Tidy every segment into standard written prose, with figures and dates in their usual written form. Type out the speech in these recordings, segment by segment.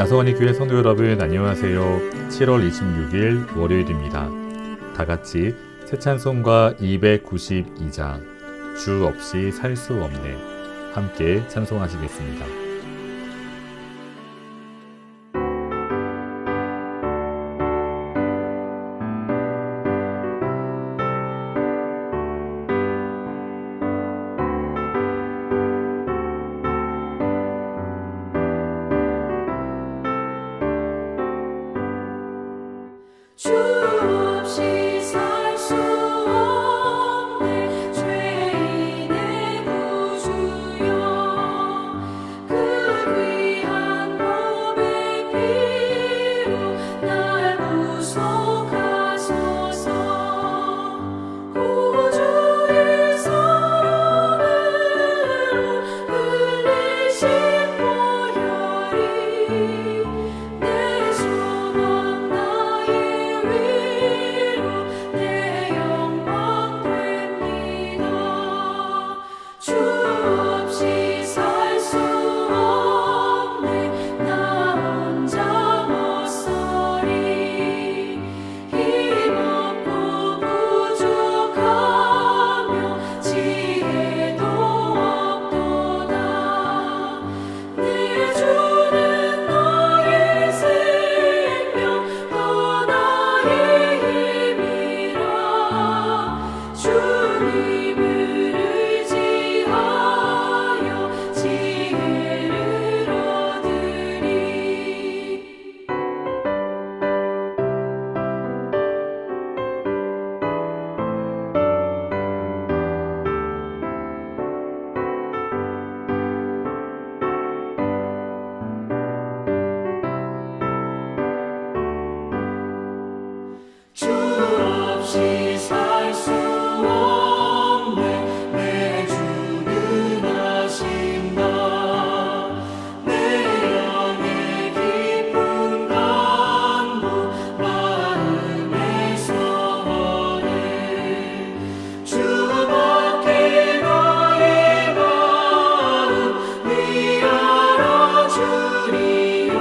나서원이 교회 성도 여러분 안녕하세요. 7월 26일 월요일입니다. 다같이 새 찬송가 292장 주 없이 살 수 없네 함께 찬송하시겠습니다. 주 없이 살 수 없네 죄인의 구주여 그 귀한 몸의 피로 날 구속하소서 구주의 사랑으로 흘리신 보혈이 내 소망 나의 위로 내 영광 됩니다. 주 없이 살 수 없네 나 혼자 못서리 힘없고 부족하며 지혜도 없도다. 내 주는 나의 생명 또 나의 힘이라 주님을 의지하여 지혜를 얻으리. 주 없이 살 수 없네 내 주는 아신다. 내 영의 깊은 간구 마음의 소원을 주밖에 나의 마음 위하여 주리요.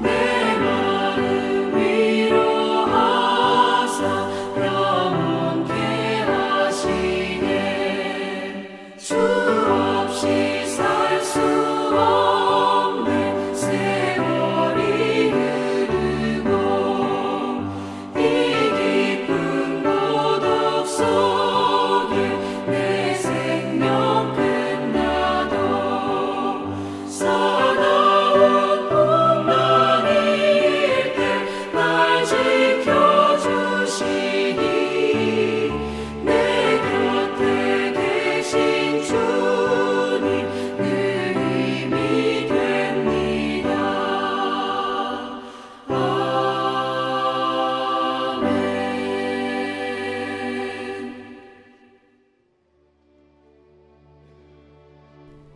내 마음 위로하사 영원케 하시네. 주 없이 살 수 없네 세월이 흐르고 이 깊은 고독 속에 내 생명 끝나도 사나운 풍랑일 때 날 지켜주시니 내 곁에 계신 주님 늘 힘이 됩니다. 아멘.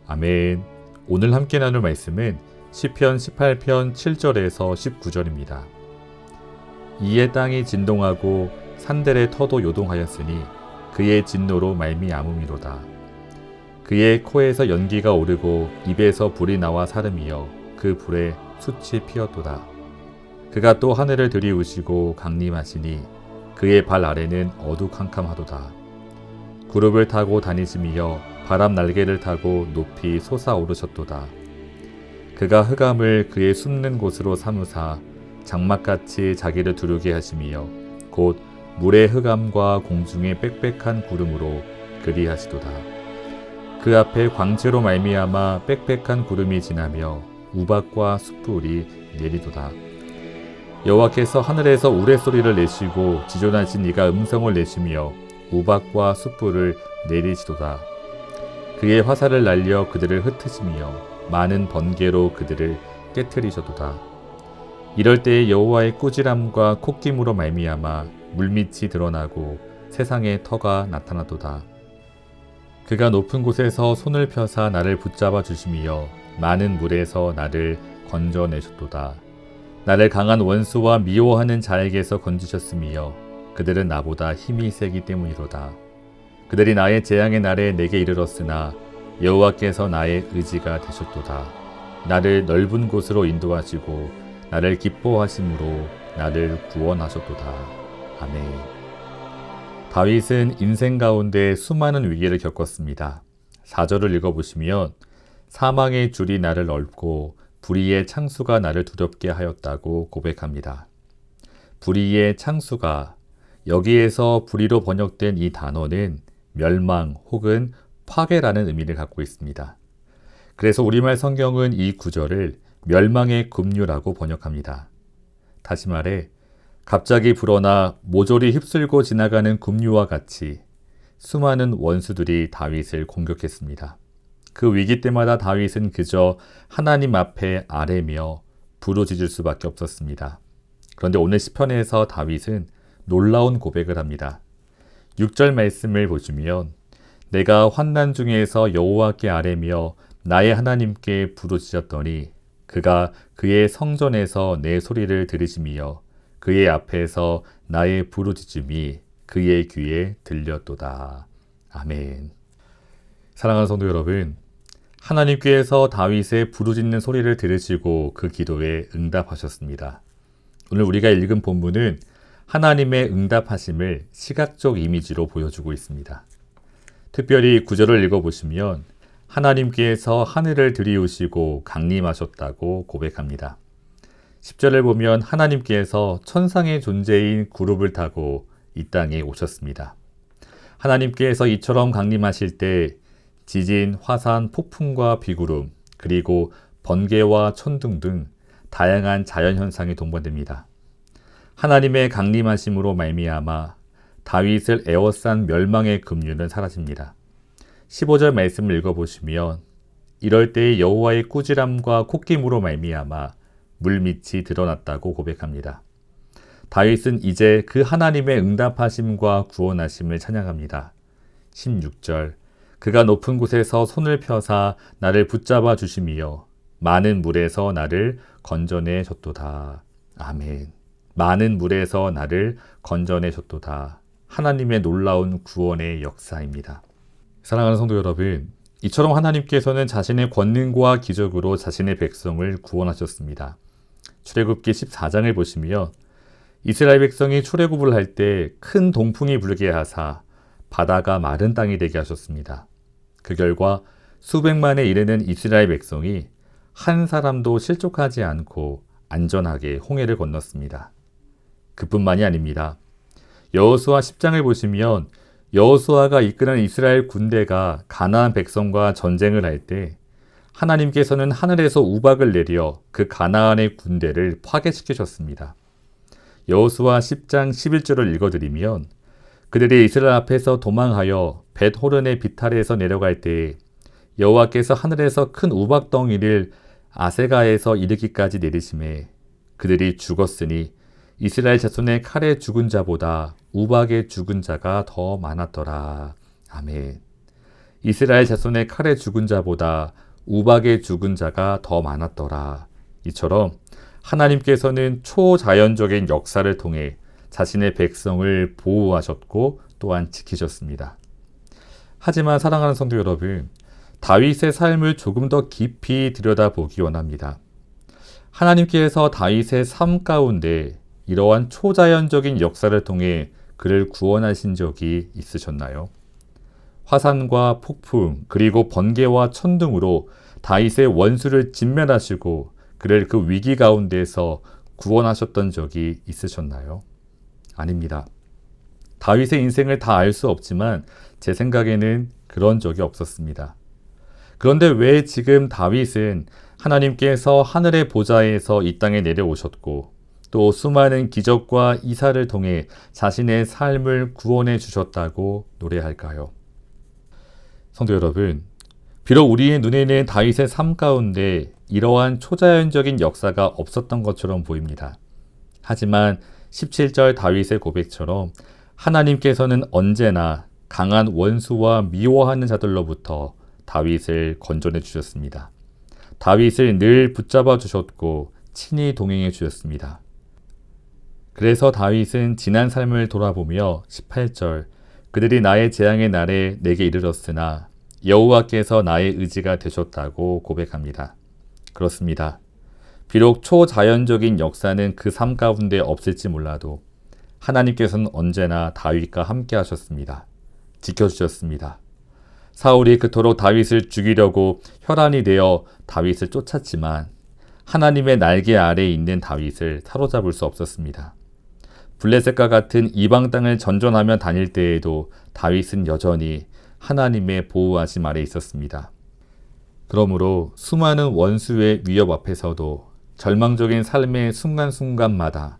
아멘. 오늘 함께 나눌 말씀은 시편 18편 7절에서 19절입니다. 이에 땅이 진동하고 산들의 터도 요동하였으니 그의 진노로 말미암음이로다. 그의 코에서 연기가 오르고 입에서 불이 나와 사름이여 그 불에 숯이 피었도다. 그가 또 하늘을 들이우시고 강림하시니 그의 발 아래는 어두캄캄하도다. 구름을 타고 다니심이여 바람 날개를 타고 높이 솟아오르셨도다. 그가 흑암을 그의 숨는 곳으로 삼으사 장막같이 자기를 두르게 하심이여 곧 물의 흑암과 공중의 빽빽한 구름으로 그리하시도다. 그 앞에 광채로 말미암아 빽빽한 구름이 지나며 우박과 숯불이 내리도다. 여호와께서 하늘에서 우레소리를 내시고 지존하신 이가 음성을 내시며 우박과 숯불을 내리시도다. 그의 화살을 날려 그들을 흩으시며 많은 번개로 그들을 깨트리셔도다. 이럴 때에 여호와의 꾸지람과 콧김으로 말미암아 물밑이 드러나고 세상의 터가 나타나도다. 그가 높은 곳에서 손을 펴사 나를 붙잡아 주심이여 많은 물에서 나를 건져내셨도다. 나를 강한 원수와 미워하는 자에게서 건지셨음이여 그들은 나보다 힘이 세기 때문이로다. 그들이 나의 재앙의 날에 내게 이르렀으나 여호와께서 나의 의지가 되셨도다. 나를 넓은 곳으로 인도하시고 나를 기뻐하심으로 나를 구원하셨도다. 아멘. 다윗은 인생 가운데 수많은 위기를 겪었습니다. 4절을 읽어보시면 사망의 줄이 나를 얽고 불의의 창수가 나를 두렵게 하였다고 고백합니다. 불의의 창수가, 여기에서 불의로 번역된 이 단어는 멸망 혹은 파괴라는 의미를 갖고 있습니다. 그래서 우리말 성경은 이 구절을 멸망의 급류라고 번역합니다. 다시 말해 갑자기 불어나 모조리 휩쓸고 지나가는 급류와 같이 수많은 원수들이 다윗을 공격했습니다. 그 위기 때마다 다윗은 그저 하나님 앞에 아뢰며 부르짖을 수밖에 없었습니다. 그런데 오늘 시편에서 다윗은 놀라운 고백을 합니다. 6절 말씀을 보시면 내가 환난 중에서 여호와께 아뢰며 나의 하나님께 부르짖었더니 그가 그의 성전에서 내 소리를 들으시며 그의 앞에서 나의 부르짖음이 그의 귀에 들렸도다. 아멘. 사랑하는 성도 여러분, 하나님께서 다윗의 부르짖는 소리를 들으시고 그 기도에 응답하셨습니다. 오늘 우리가 읽은 본문은 하나님의 응답하심을 시각적 이미지로 보여주고 있습니다. 특별히 9절을 읽어보시면 하나님께서 하늘을 들이우시고 강림하셨다고 고백합니다. 10절을 보면 하나님께서 천상의 존재인 구름을 타고 이 땅에 오셨습니다. 하나님께서 이처럼 강림하실 때 지진, 화산, 폭풍과 비구름, 그리고 번개와 천둥 등 다양한 자연현상이 동반됩니다. 하나님의 강림하심으로 말미암아 다윗을 에워싼 멸망의 급류는 사라집니다. 15절 말씀을 읽어보시면 이럴 때에 여호와의 꾸지람과 콧김으로 말미암아 물밑이 드러났다고 고백합니다. 다윗은 이제 그 하나님의 응답하심과 구원하심을 찬양합니다. 16절 그가 높은 곳에서 손을 펴사 나를 붙잡아 주심이여 많은 물에서 나를 건져내 줬도다. 아멘. 많은 물에서 나를 건져내 줬도다. 하나님의 놀라운 구원의 역사입니다. 사랑하는 성도 여러분, 이처럼 하나님께서는 자신의 권능과 기적으로 자신의 백성을 구원하셨습니다. 출애굽기 14장을 보시면 이스라엘 백성이 출애굽을 할 때 큰 동풍이 불게 하사 바다가 마른 땅이 되게 하셨습니다. 그 결과 수백만에 이르는 이스라엘 백성이 한 사람도 실족하지 않고 안전하게 홍해를 건넜습니다. 그뿐만이 아닙니다. 여호수아 10장을 보시면 여호수아가 이끄는 이스라엘 군대가 가나안 백성과 전쟁을 할 때 하나님께서는 하늘에서 우박을 내려 그 가나안의 군대를 파괴시키셨습니다. 여호수아 10장 11절을 읽어드리면 그들이 이스라엘 앞에서 도망하여 벳호른의 비탈에서 내려갈 때에 여호와께서 하늘에서 큰 우박덩이를 아세가에서 이르기까지 내리심에 그들이 죽었으니 이스라엘 자손의 칼에 죽은 자보다 우박에 죽은 자가 더 많았더라. 아멘. 이스라엘 자손의 칼에 죽은 자보다 우박에 죽은 자가 더 많았더라. 이처럼 하나님께서는 초자연적인 역사를 통해 자신의 백성을 보호하셨고 또한 지키셨습니다. 하지만 사랑하는 성도 여러분, 다윗의 삶을 조금 더 깊이 들여다보기 원합니다. 하나님께서 다윗의 삶 가운데 이러한 초자연적인 역사를 통해 그를 구원하신 적이 있으셨나요? 화산과 폭풍 그리고 번개와 천둥으로 다윗의 원수를 진멸하시고 그를 그 위기 가운데서 구원하셨던 적이 있으셨나요? 아닙니다. 다윗의 인생을 다 알 수 없지만 제 생각에는 그런 적이 없었습니다. 그런데 왜 지금 다윗은 하나님께서 하늘의 보좌에서 이 땅에 내려오셨고 또 수많은 기적과 이사를 통해 자신의 삶을 구원해 주셨다고 노래할까요? 성도 여러분, 비록 우리의 눈에는 다윗의 삶 가운데 이러한 초자연적인 역사가 없었던 것처럼 보입니다. 하지만 17절 다윗의 고백처럼 하나님께서는 언제나 강한 원수와 미워하는 자들로부터 다윗을 건져내 주셨습니다. 다윗을 늘 붙잡아 주셨고 친히 동행해 주셨습니다. 그래서 다윗은 지난 삶을 돌아보며 18절 그들이 나의 재앙의 날에 내게 이르렀으나 여호와께서 나의 의지가 되셨다고 고백합니다. 그렇습니다. 비록 초자연적인 역사는 그 삶 가운데 없을지 몰라도 하나님께서는 언제나 다윗과 함께 하셨습니다. 지켜주셨습니다. 사울이 그토록 다윗을 죽이려고 혈안이 되어 다윗을 쫓았지만 하나님의 날개 아래에 있는 다윗을 사로잡을 수 없었습니다. 블레셋과 같은 이방 땅을 전전하며 다닐 때에도 다윗은 여전히 하나님의 보호하심 아래 있었습니다. 그러므로 수많은 원수의 위협 앞에서도 절망적인 삶의 순간순간마다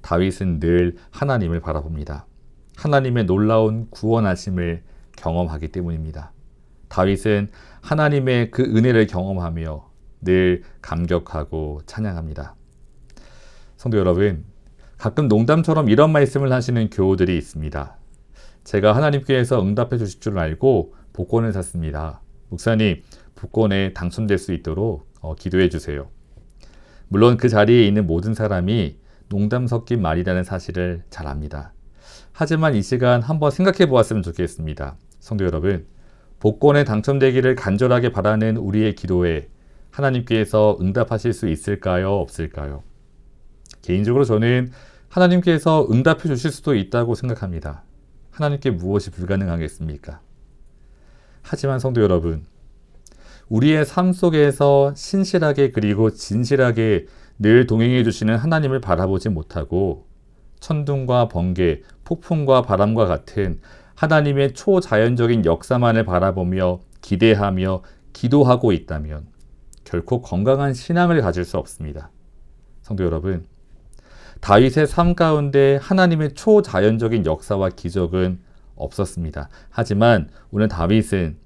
다윗은 늘 하나님을 바라봅니다. 하나님의 놀라운 구원하심을 경험하기 때문입니다. 다윗은 하나님의 그 은혜를 경험하며 늘 감격하고 찬양합니다. 성도 여러분, 가끔 농담처럼 이런 말씀을 하시는 교우들이 있습니다. 제가 하나님께서 응답해 주실 줄 알고 복권을 샀습니다. 목사님, 복권에 당첨될 수 있도록 기도해 주세요. 물론 그 자리에 있는 모든 사람이 농담 섞인 말이라는 사실을 잘 압니다. 하지만 이 시간 한번 생각해 보았으면 좋겠습니다. 성도 여러분, 복권에 당첨되기를 간절하게 바라는 우리의 기도에 하나님께서 응답하실 수 있을까요? 없을까요? 개인적으로 저는 하나님께서 응답해 주실 수도 있다고 생각합니다. 하나님께 무엇이 불가능하겠습니까? 하지만 성도 여러분, 우리의 삶 속에서 신실하게 그리고 진실하게 늘 동행해 주시는 하나님을 바라보지 못하고 천둥과 번개, 폭풍과 바람과 같은 하나님의 초자연적인 역사만을 바라보며 기대하며 기도하고 있다면 결코 건강한 신앙을 가질 수 없습니다. 성도 여러분, 다윗의 삶 가운데 하나님의 초자연적인 역사와 기적은 없었습니다. 하지만 오늘 다윗은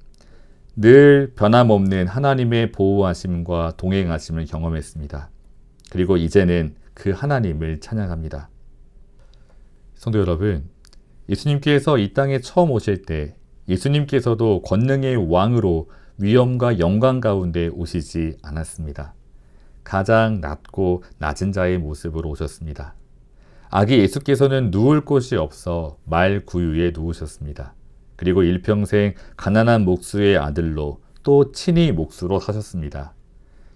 늘 변함없는 하나님의 보호하심과 동행하심을 경험했습니다. 그리고 이제는 그 하나님을 찬양합니다. 성도 여러분, 예수님께서 이 땅에 처음 오실 때 예수님께서도 권능의 왕으로 위엄과 영광 가운데 오시지 않았습니다. 가장 낮고 낮은 자의 모습으로 오셨습니다. 아기 예수께서는 누울 곳이 없어 말 구유에 누우셨습니다. 그리고 일평생 가난한 목수의 아들로 또 친히 목수로 사셨습니다.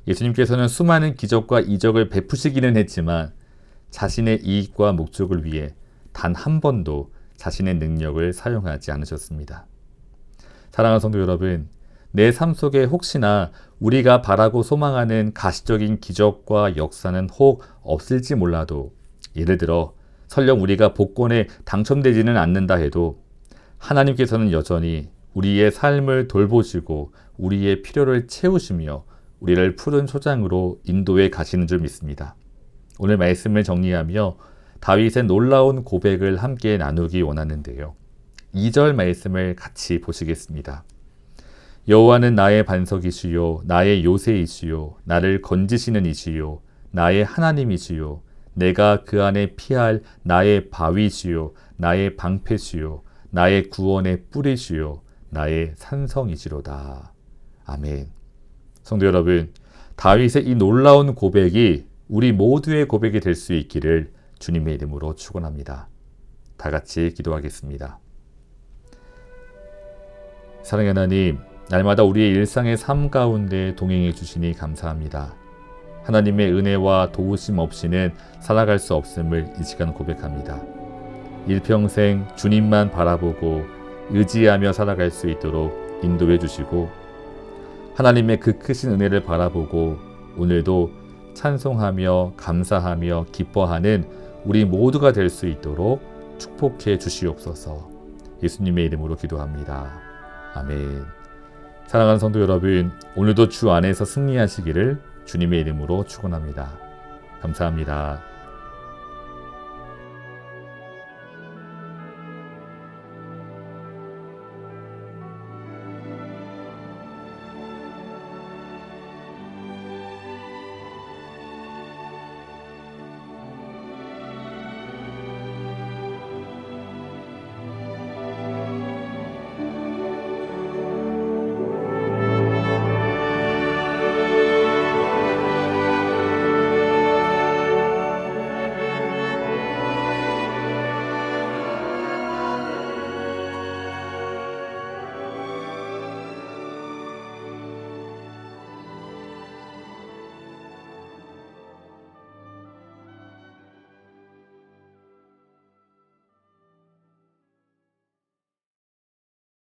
예수님께서는 수많은 기적과 이적을 베푸시기는 했지만 자신의 이익과 목적을 위해 단 한 번도 자신의 능력을 사용하지 않으셨습니다. 사랑하는 성도 여러분, 내 삶 속에 혹시나 우리가 바라고 소망하는 가시적인 기적과 역사는 혹 없을지 몰라도, 예를 들어 설령 우리가 복권에 당첨되지는 않는다 해도 하나님께서는 여전히 우리의 삶을 돌보시고 우리의 필요를 채우시며 우리를 푸른 초장으로 인도해 가시는 줄 믿습니다. 오늘 말씀을 정리하며 다윗의 놀라운 고백을 함께 나누기 원하는데요. 2절 말씀을 같이 보시겠습니다. 여호와는 나의 반석이시요 나의 요새이시요 나를 건지시는 이시요 나의 하나님이시요 내가 그 안에 피할 나의 바위시요 나의 방패시요 나의 구원의 뿌리시요 나의 산성이시로다. 아멘. 성도 여러분, 다윗의 이 놀라운 고백이 우리 모두의 고백이 될 수 있기를 주님의 이름으로 축원합니다. 다 같이 기도하겠습니다. 사랑의 하나님, 날마다 우리의 일상의 삶 가운데 동행해 주시니 감사합니다. 하나님의 은혜와 도우심 없이는 살아갈 수 없음을 이 시간 고백합니다. 일평생 주님만 바라보고 의지하며 살아갈 수 있도록 인도해 주시고 하나님의 그 크신 은혜를 바라보고 오늘도 찬송하며 감사하며 기뻐하는 우리 모두가 될 수 있도록 축복해 주시옵소서. 예수님의 이름으로 기도합니다. 아멘. 사랑하는 성도 여러분, 오늘도 주 안에서 승리하시기를 주님의 이름으로 축원합니다. 감사합니다.